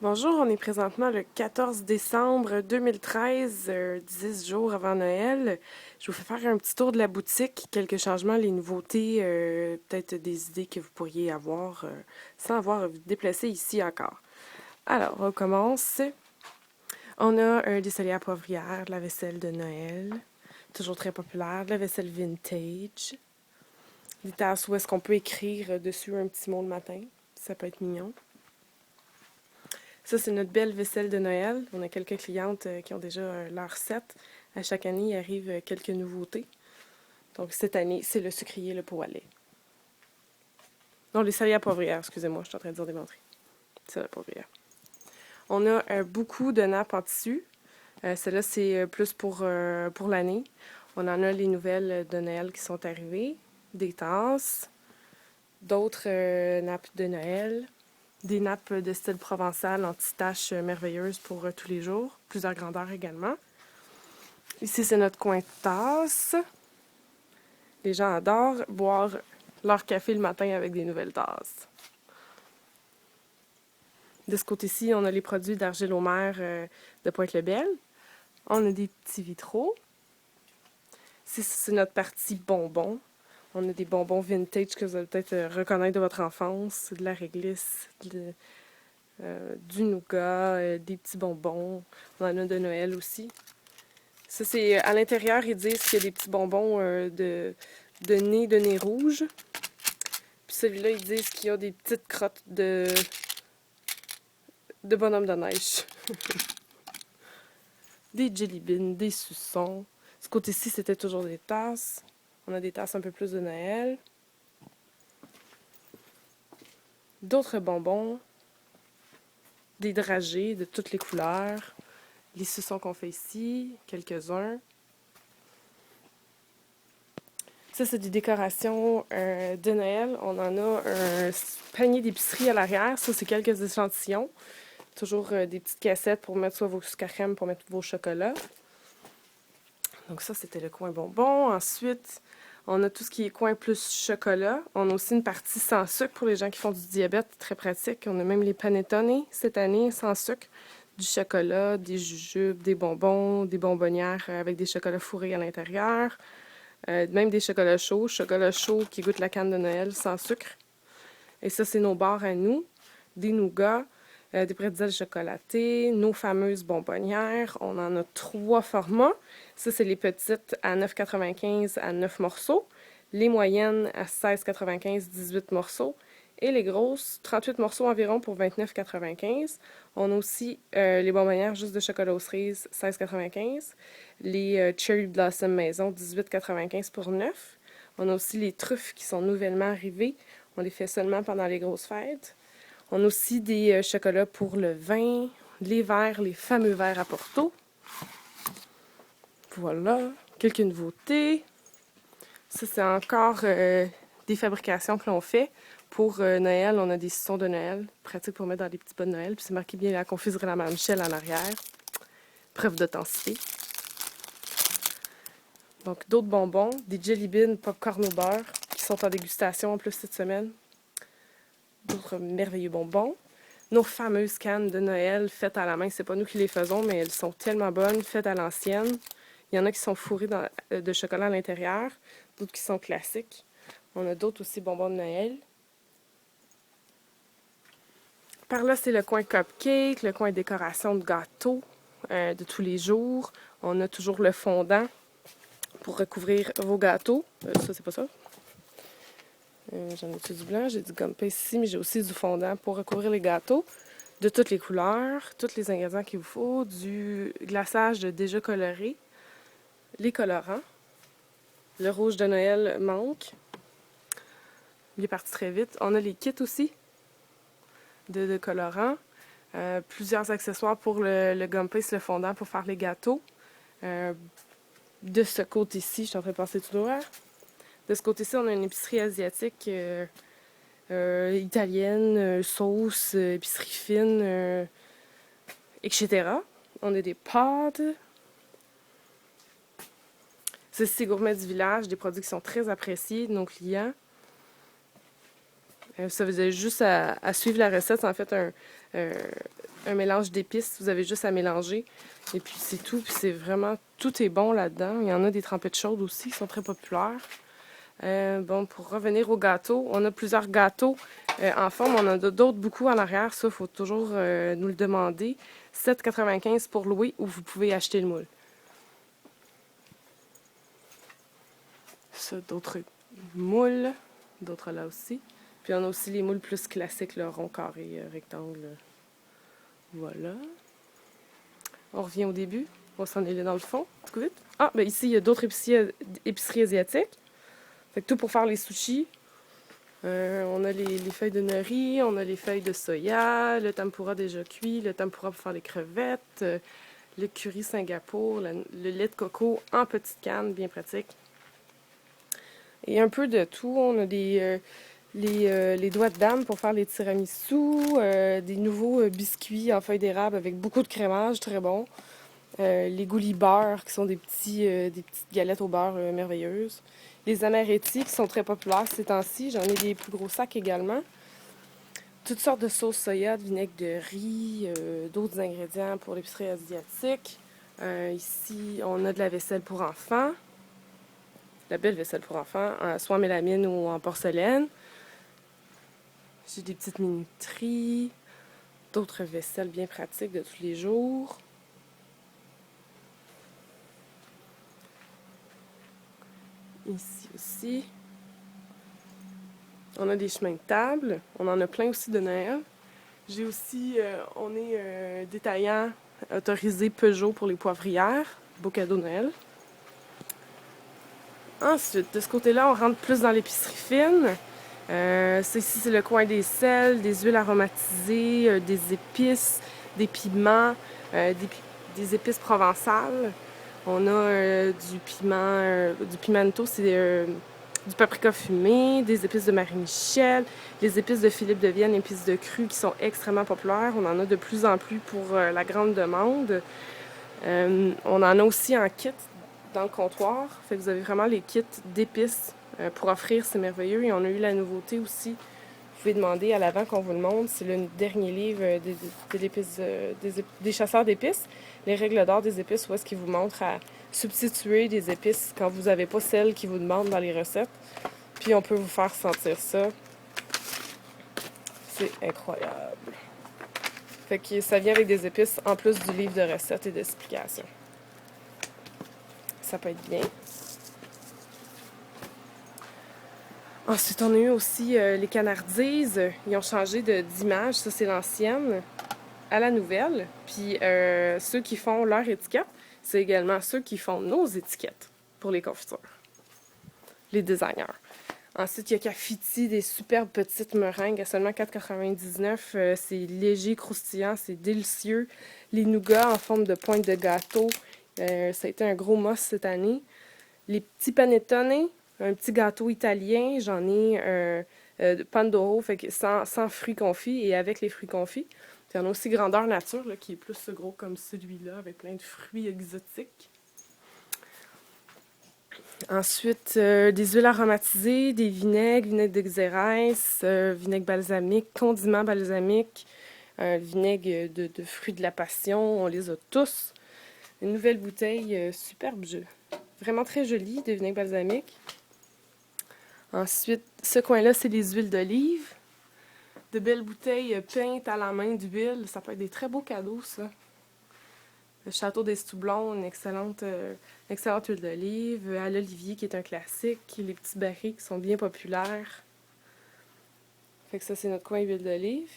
Bonjour, on est présentement le 14 décembre 2013, 10 jours avant Noël. Je vous fais faire un petit tour de la boutique, quelques changements, les nouveautés, peut-être des idées que vous pourriez avoir sans avoir à vous déplacer ici encore. Alors, on commence. On a des solières poivrières, de la vaisselle de Noël, toujours très populaire, de la vaisselle vintage, des tasses où est-ce qu'on peut écrire dessus un petit mot le matin, ça peut être mignon. Ça, c'est notre belle vaisselle de Noël. On a quelques clientes qui ont déjà leur set. À chaque année, il arrive quelques nouveautés. Donc, cette année, c'est le sucrier, le pot à lait. Non, les salières poivrières, excusez-moi, je suis en train de dire des menteries. C'est la poivrière. On a beaucoup de nappes en tissu. Celle-là, c'est plus pour l'année. On en a les nouvelles de Noël qui sont arrivées. Des tasses. D'autres nappes de Noël. Des nappes de style provençal anti-taches merveilleuses pour tous les jours. Plusieurs grandeurs également. Ici, c'est notre coin de tasse. Les gens adorent boire leur café le matin avec des nouvelles tasses. De ce côté-ci, on a les produits d'Argile aux Mers de Pointe-le-Bel. On a des petits vitraux. Ici, c'est notre partie bonbons. On a des bonbons vintage que vous allez peut-être reconnaître de votre enfance. De la réglisse, du nougat, des petits bonbons. On en a de Noël aussi. Ça, c'est à l'intérieur, ils disent qu'il y a des petits bonbons de nez rouge. Puis celui-là, ils disent qu'il y a des petites crottes de bonhomme de neige. Des jelly beans, des suçons. Ce côté-ci, c'était toujours des tasses. On a des tasses un peu plus de Noël. D'autres bonbons. Des dragées de toutes les couleurs. Les suçons qu'on fait ici, quelques-uns. Ça, c'est des décorations de Noël. On en a un panier d'épicerie à l'arrière. Ça, c'est quelques échantillons. Toujours des petites cassettes pour mettre soit vos sucres à crème, pour mettre vos chocolats. Donc ça, c'était le coin bonbon. Ensuite, on a tout ce qui est coin plus chocolat. On a aussi une partie sans sucre pour les gens qui font du diabète, très pratique. On a même les panettone cette année, sans sucre. Du chocolat, des jujubes, des bonbons, des bonbonnières avec des chocolats fourrés à l'intérieur. Même des chocolats chauds qui goûtent la canne de Noël sans sucre. Et ça, c'est nos barres à nous. Des nougats, des pretzels chocolatés, nos fameuses bonbonnières. On en a 3 formats. Ça, c'est les petites à 9,95 à 9 morceaux. Les moyennes à 16,95, 18 morceaux. Et les grosses, 38 morceaux environ pour 29,95. On a aussi les bonbonnières juste de chocolat aux cerises, 16,95. Les Cherry Blossom Maison, 18,95 pour 9. On a aussi les truffes qui sont nouvellement arrivées. On les fait seulement pendant les grosses fêtes. On a aussi des chocolats pour le vin, les verres, les fameux verres à Porto. Voilà, quelques nouveautés. Ça, c'est encore des fabrications que l'on fait. Pour Noël, on a des saucissons de Noël, pratiques pour mettre dans les petits bas de Noël. Puis c'est marqué bien la confiserie La Madame Michel en arrière. Preuve d'authenticité. Donc, d'autres bonbons, des jelly beans popcorn au beurre, qui sont en dégustation en plus cette semaine. D'autres merveilleux bonbons. Nos fameuses cannes de Noël faites à la main, c'est pas nous qui les faisons, mais elles sont tellement bonnes, faites à l'ancienne. Il y en a qui sont fourrées de chocolat à l'intérieur, d'autres qui sont classiques. On a d'autres aussi bonbons de Noël. Par là, c'est le coin cupcake, le coin décoration de gâteaux de tous les jours. On a toujours le fondant pour recouvrir vos gâteaux. Ça, c'est pas ça. J'en ai du blanc, j'ai du gomme paste ici, mais j'ai aussi du fondant pour recouvrir les gâteaux de toutes les couleurs, tous les ingrédients qu'il vous faut, du glaçage déjà coloré, les colorants. Le rouge de Noël manque. Il est parti très vite. On a les kits aussi de colorants. Plusieurs accessoires pour le gomme paste, le fondant pour faire les gâteaux. De ce côté-ci, je suis en train de passer tout droit. De ce côté-ci, on a une épicerie asiatique italienne, sauce, épicerie fine, etc. On a des pâtes. C'est Gourmet du Village, des produits qui sont très appréciés de nos clients. Ça vous avez juste à suivre la recette. C'est en fait euh, un mélange d'épices. Vous avez juste à mélanger. Et puis c'est tout. Puis c'est vraiment... Tout est bon là-dedans. Il y en a des trempettes chaudes aussi qui sont très populaires. Bon, pour revenir au gâteau, on a plusieurs gâteaux en forme. On en a d'autres beaucoup en arrière. Ça, il faut toujours nous le demander. 7,95 pour louer ou vous pouvez acheter le moule. Ça, d'autres moules. D'autres là aussi. Puis on a aussi les moules plus classiques, le rond, carré, rectangle. Voilà. On revient au début. On s'en est là dans le fond. Tout vite. Ah, ben ici, il y a d'autres épiceries asiatiques. Fait que tout pour faire les sushis. On a les feuilles de nori, on a les feuilles de soya, le tempura déjà cuit, le tempura pour faire les crevettes, le curry Singapour, le lait de coco en petite canne, bien pratique. Et un peu de tout. On a les doigts de dame pour faire les tiramisu, des nouveaux biscuits en feuilles d'érable avec beaucoup de crémage, très bon. Les goulis beurre, qui sont des petites galettes au beurre merveilleuses. Les amaretti, qui sont très populaires ces temps-ci. J'en ai des plus gros sacs également. Toutes sortes de sauces soya, de vinaigre de riz, d'autres ingrédients pour l'épicerie asiatique. Ici, on a de la vaisselle pour enfants. La belle vaisselle pour enfants, soit en mélamine ou en porcelaine. J'ai des petites minuteries, d'autres vaisselles bien pratiques de tous les jours. Ici aussi. On a des chemins de table. On en a plein aussi de Noël. J'ai aussi, on est détaillant autorisé Peugeot pour les poivrières. Beau cadeau de Noël. Ensuite, de ce côté-là, on rentre plus dans l'épicerie fine. Ici, c'est le coin des sels, des huiles aromatisées, des épices, des piments, des épices provençales. On a du pimento, c'est du paprika fumé, des épices de Marie-Michel, les épices de Philippe de Vienne, épices de cru qui sont extrêmement populaires. On en a de plus en plus pour la grande demande. On en a aussi en kit dans le comptoir. Fait que vous avez vraiment les kits d'épices pour offrir, c'est merveilleux. Et on a eu la nouveauté aussi. Vous pouvez demander à l'avant qu'on vous le montre. C'est le dernier livre des chasseurs d'épices. Les règles d'or des épices, où est-ce qu'ils vous montrent à substituer des épices quand vous n'avez pas celles qu'ils vous demandent dans les recettes. Puis on peut vous faire sentir ça. C'est incroyable. Fait que ça vient avec des épices en plus du livre de recettes et d'explications. Ça peut être bien. Ensuite, on a eu aussi les canardises. Ils ont changé d'image. Ça, c'est l'ancienne à la nouvelle. Puis ceux qui font leur étiquette, c'est également ceux qui font nos étiquettes pour les confitures. Les designers. Ensuite, il y a Cafiti, des superbes petites meringues à seulement 4,99 $. C'est léger, croustillant, c'est délicieux. Les nougats en forme de pointe de gâteau. Ça a été un gros must cette année. Les petits panettone, un petit gâteau italien. J'en ai Pandoro, fait que sans fruits confits et avec les fruits confits. Puis il y en a aussi grandeur nature, là, qui est plus gros comme celui-là, avec plein de fruits exotiques. Ensuite, des huiles aromatisées, des vinaigre de xérès, vinaigre balsamique, condiments balsamiques, vinaigre de fruits de la passion, on les a tous. Une nouvelle bouteille superbe, vraiment très jolie, de vinaigre balsamique. Ensuite, ce coin-là, c'est les huiles d'olive. De belles bouteilles peintes à la main d'huile, ça peut être des très beaux cadeaux, ça. Le Château des Stoublons, une excellente huile d'olive. À l'olivier, qui est un classique. Les petits barils qui sont bien populaires. Fait que ça, c'est notre coin huile d'olive.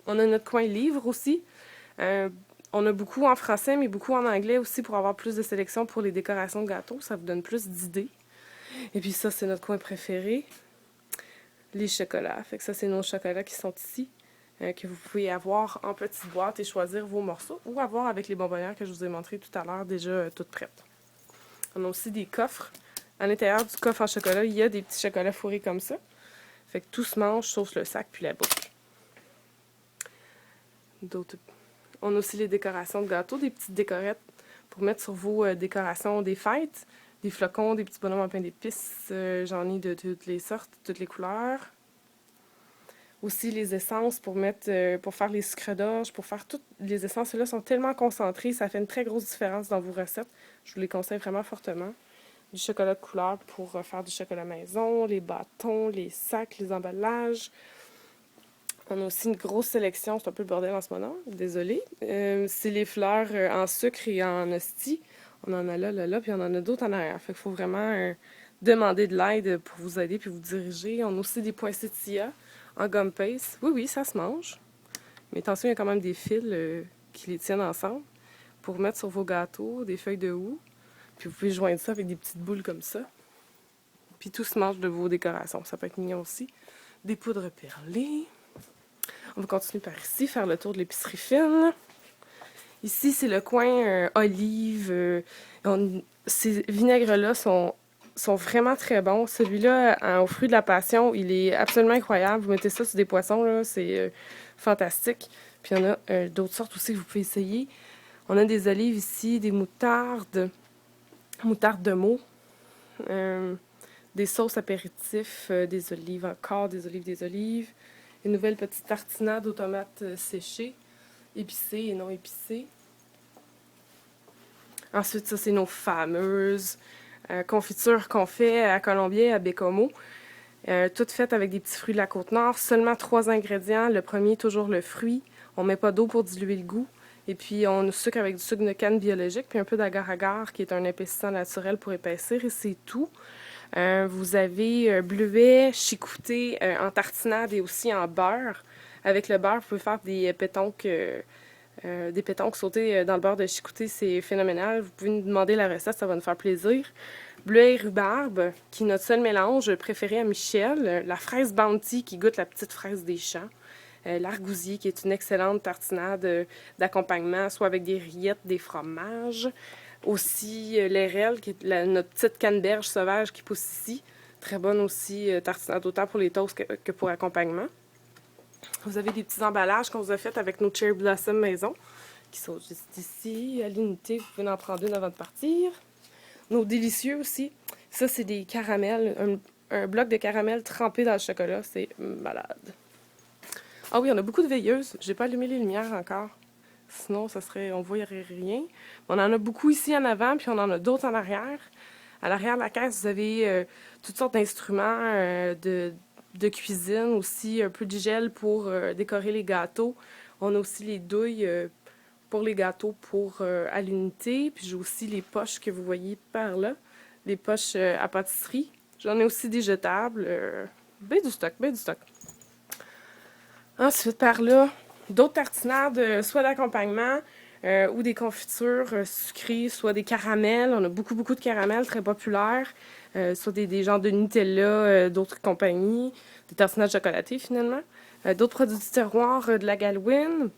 On a notre coin livre aussi. On a beaucoup en français, mais beaucoup en anglais aussi pour avoir plus de sélection pour les décorations de gâteaux. Ça vous donne plus d'idées. Et puis ça, c'est notre coin préféré. Les chocolats. Fait que ça, c'est nos chocolats qui sont ici. Que vous pouvez avoir en petite boîte et choisir vos morceaux, ou avoir avec les bonbonnières que je vous ai montrées tout à l'heure, déjà toutes prêtes. On a aussi des coffres. À l'intérieur du coffre en chocolat, il y a des petits chocolats fourrés comme ça. Fait que tout se mange, sauf le sac puis la bouche. On a aussi les décorations de gâteaux, des petites décorettes pour mettre sur vos décorations des fêtes. Des flocons, des petits bonhommes en pain d'épices. J'en ai de toutes les sortes, toutes les couleurs. Aussi les essences pour mettre, pour faire les sucres d'orge, pour faire toutes les essences. Là sont tellement concentrées, ça fait une très grosse différence dans vos recettes. Je vous les conseille vraiment fortement. Du chocolat de couleur pour faire du chocolat maison, les bâtons, les sacs, les emballages. On a aussi une grosse sélection, c'est un peu le bordel en ce moment, désolé. C'est les fleurs en sucre et en hostie. On en a là, puis on en a d'autres en arrière. Fait qu'il faut vraiment demander de l'aide pour vous aider puis vous diriger. On a aussi des poinsettias en gomme paste. Oui, oui, ça se mange. Mais attention, il y a quand même des fils qui les tiennent ensemble pour mettre sur vos gâteaux, des feuilles de houx. Puis vous pouvez joindre ça avec des petites boules comme ça. Puis tout se mange de vos décorations. Ça peut être mignon aussi. Des poudres perlées. On va continuer par ici, faire le tour de l'épicerie fine. Ici, c'est le coin olive. Ces vinaigres-là sont vraiment très bons. Celui-là, aux fruits de la passion, il est absolument incroyable. Vous mettez ça sur des poissons, là, c'est fantastique. Puis il y en a d'autres sortes aussi que vous pouvez essayer. On a des olives ici, des moutardes de Meaux, des sauces apéritifs, des olives encore, des olives. Une nouvelle petite tartinade aux tomates séchées, épicées et non épicées. Ensuite, ça, c'est nos fameuses confitures qu'on fait à Colombier, à Bécomo. Toutes faites avec des petits fruits de la Côte-Nord. Seulement 3 ingrédients. Le premier, toujours le fruit. On met pas d'eau pour diluer le goût. Et puis, on sucre avec du sucre de canne biologique, puis un peu d'agar-agar, qui est un épaississant naturel pour épaissir, et c'est tout. Vous avez bleuet, chicouté en tartinade et aussi en beurre. Avec le beurre, vous pouvez faire des pétonques sautés dans le beurre de chicouté, c'est phénoménal. Vous pouvez nous demander la recette, ça va nous faire plaisir. Bleuet et rhubarbe, qui est notre seul mélange préféré à Michel. La fraise Bounty, qui goûte la petite fraise des champs. L'argousier, qui est une excellente tartinade d'accompagnement, soit avec des rillettes, des fromages. Aussi, l'érel, qui est notre petite canneberge sauvage qui pousse ici. Très bonne aussi, tartinade autant pour les toasts que pour accompagnement. Vous avez des petits emballages qu'on vous a fait avec nos Cherry Blossom maison, qui sont juste ici, à l'unité. Vous pouvez en prendre une avant de partir. Nos délicieux aussi. Ça, c'est des caramels, un bloc de caramel trempé dans le chocolat. C'est malade. Ah oui, on a beaucoup de veilleuses. J'ai pas allumé les lumières encore. Sinon, ça serait, on voyerait rien. On en a beaucoup ici en avant, puis on en a d'autres en arrière. À l'arrière de la caisse, vous avez toutes sortes d'instruments de cuisine, aussi un peu de gel pour décorer les gâteaux. On a aussi les douilles pour les gâteaux à l'unité. Puis j'ai aussi les poches que vous voyez par là, les poches à pâtisserie. J'en ai aussi des jetables. Ben du stock, ben du stock. Ensuite, par là, d'autres tartinades, soit d'accompagnement ou des confitures sucrées, soit des caramels. On a beaucoup, beaucoup de caramels très populaires, soit des genres de Nutella, d'autres compagnies, des tartinades chocolatées finalement. D'autres produits du terroir, de la Galouine,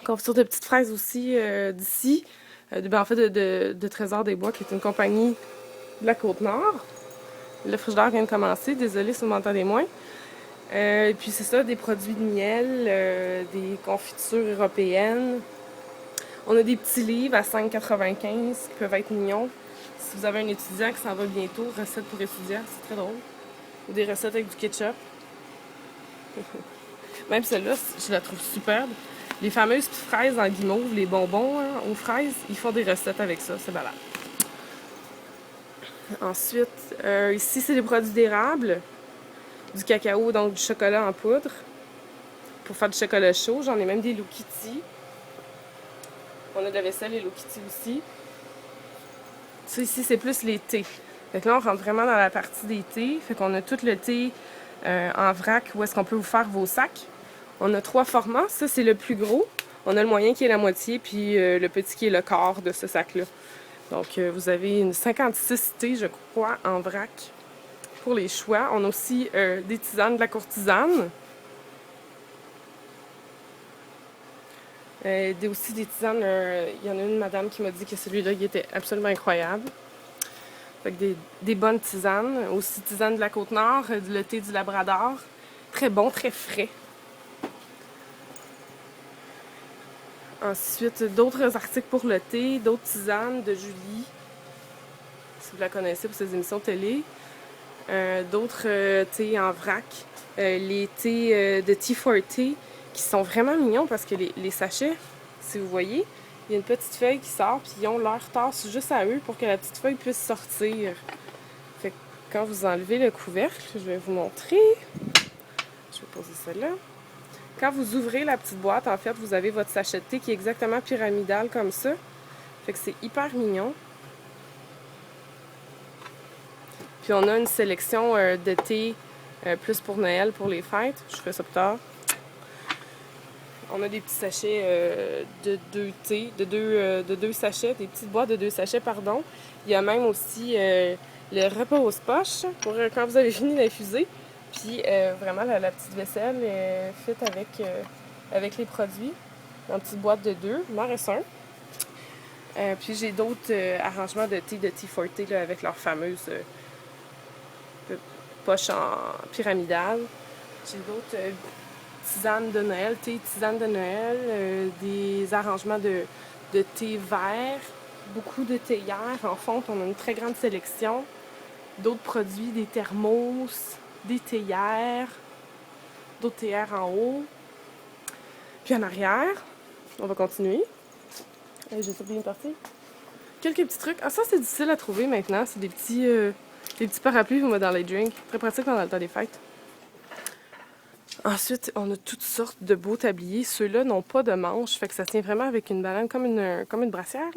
confiture de petites fraises aussi d'ici, en fait de Trésor des Bois, qui est une compagnie de la Côte-Nord. Le frigidaire vient de commencer, désolé si vous m'entendez moins. Et puis c'est ça, des produits de miel, des confitures européennes. On a des petits livres à 5,95 qui peuvent être mignons. Si vous avez un étudiant qui s'en va bientôt, recettes pour étudiants, c'est très drôle. Ou des recettes avec du ketchup. Même celle-là, je la trouve superbe. Les fameuses petites fraises en guimauve, les bonbons aux fraises, ils font des recettes avec ça, c'est malade. Ensuite, ici c'est des produits d'érable. Du cacao, donc du chocolat en poudre. Pour faire du chocolat chaud, j'en ai même des Hello Kitty. On a de la vaisselle Hello Kitty aussi. Ça ici, c'est plus les thés. Fait que là, on rentre vraiment dans la partie des thés. Fait qu'on a tout le thé en vrac où est-ce qu'on peut vous faire vos sacs. On a 3 formats. Ça, c'est le plus gros. On a le moyen qui est la moitié, puis le petit qui est le quart de ce sac-là. Donc, vous avez une 56 thés, je crois, en vrac. Pour les choix. On a aussi des tisanes de la courtisane. Aussi des tisanes, il y en a une madame qui m'a dit que celui-là, il était absolument incroyable. Fait que des bonnes tisanes. Aussi tisanes de la Côte-Nord, le thé du Labrador. Très bon, très frais. Ensuite, d'autres articles pour le thé, d'autres tisanes de Julie. Si vous la connaissez pour ses émissions télé. d'autres thés en vrac, les thés de Tea for Tea qui sont vraiment mignons parce que les sachets, si vous voyez, il y a une petite feuille qui sort puis ils ont leur tasse juste à eux pour que la petite feuille puisse sortir. Fait que quand vous enlevez le couvercle, je vais vous montrer. Je vais poser ça là. Quand vous ouvrez la petite boîte, en fait, vous avez votre sachet de thé qui est exactement pyramidal comme ça. Fait que c'est hyper mignon. Puis on a une sélection de thé plus pour Noël, pour les fêtes. Je ferai ça plus tard. On a des petits sachets de 2 thés, de deux sachets, des petites boîtes de 2 sachets, pardon. Il y a même aussi le repose-poche pour quand vous avez fini d'infuser. Puis vraiment, la petite vaisselle est faite avec les produits. Dans une petite boîte de 2, il m'en reste un. Puis j'ai d'autres arrangements de thé de Tea for Tea là, avec leur fameuse poche en pyramidale. J'ai d'autres tisanes de Noël, thé tisane de Noël, des arrangements de thé vert, beaucoup de théières. En fonte, on a une très grande sélection. D'autres produits, des thermos, des théières, d'autres théières en haut. Puis en arrière, on va continuer. J'ai oublié une partie. Quelques petits trucs. Ah, ça, c'est difficile à trouver maintenant. C'est des petits parapluis pour mettre dans les drinks. Très pratique dans le temps des fêtes. Ensuite, on a toutes sortes de beaux tabliers. Ceux-là n'ont pas de manche, fait que ça tient vraiment avec une banane comme une brassière.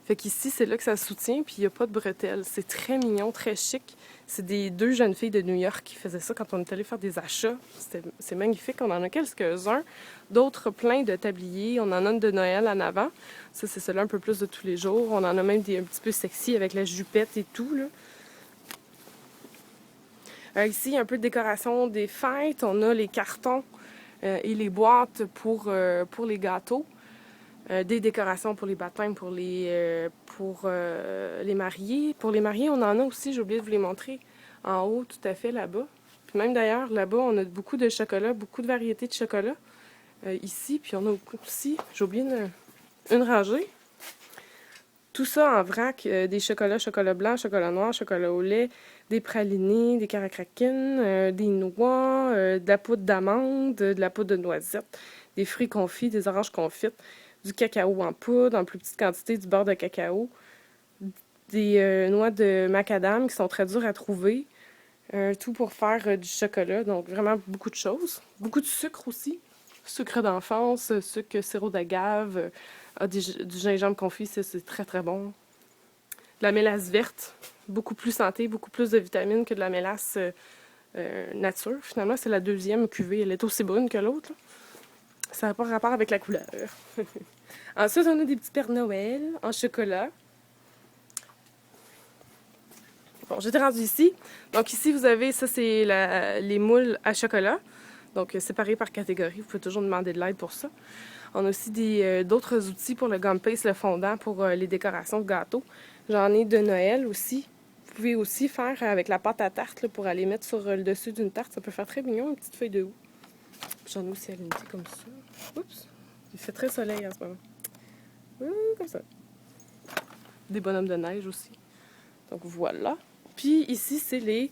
Fait qu'ici, c'est là que ça se soutient, puis il n'y a pas de bretelles. C'est très mignon, très chic. C'est des 2 jeunes filles de New York qui faisaient ça quand on est allé faire des achats. C'est magnifique. On en a quelques-uns. D'autres plein de tabliers. On en a une de Noël en avant. Ça, c'est celui-là un peu plus de tous les jours. On en a même des un petit peu sexy avec la jupette et tout, là. Ici, il y a un peu de décoration des fêtes. On a les cartons et les boîtes pour les gâteaux. Des décorations pour les baptêmes, pour les mariés. Pour les mariés, on en a aussi, j'ai oublié de vous les montrer, en haut, tout à fait, là-bas. Puis même d'ailleurs, là-bas, on a beaucoup de chocolat, beaucoup de variétés de chocolat. Ici, puis on a aussi, j'ai oublié une rangée. Tout ça en vrac, des chocolat blanc, chocolat noir, chocolat au lait, des pralinés, des caracrakines, des noix, de la poudre d'amande, de la poudre de noisette, des fruits confits, des oranges confites, du cacao en poudre, en plus petite quantité, du beurre de cacao, des noix de macadam qui sont très dures à trouver, tout pour faire du chocolat, donc vraiment beaucoup de choses. Beaucoup de sucre aussi, sucre d'enfance, sucre sirop d'agave, du gingembre confit, ça c'est très très bon. De la mélasse verte, beaucoup plus santé, beaucoup plus de vitamines que de la mélasse nature. Finalement, c'est la 2e cuvée, elle est aussi brune que l'autre. Ça n'a pas rapport avec la couleur. Ensuite, on a des petits Pères Noël en chocolat. Bon, j'étais rendue ici. Donc ici, vous avez, ça c'est les moules à chocolat. Donc séparés par catégorie, vous pouvez toujours demander de l'aide pour ça. On a aussi d'autres outils pour le gum paste, le fondant pour les décorations de gâteaux. J'en ai de Noël aussi. Vous pouvez aussi faire avec la pâte à tarte là, pour aller mettre sur le dessus d'une tarte. Ça peut faire très mignon, une petite feuille de houx. J'en ai aussi à l'unité comme ça. Oups! Il fait très soleil en ce moment. Comme ça. Des bonhommes de neige aussi. Donc voilà. Puis ici, c'est les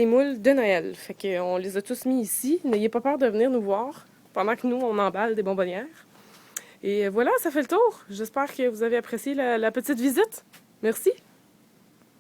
moules de Noël. Fait qu'on les a tous mis ici. N'ayez pas peur de venir nous voir pendant que nous, on emballe des bonbonnières. Et voilà, ça fait le tour. J'espère que vous avez apprécié la petite visite. Merci.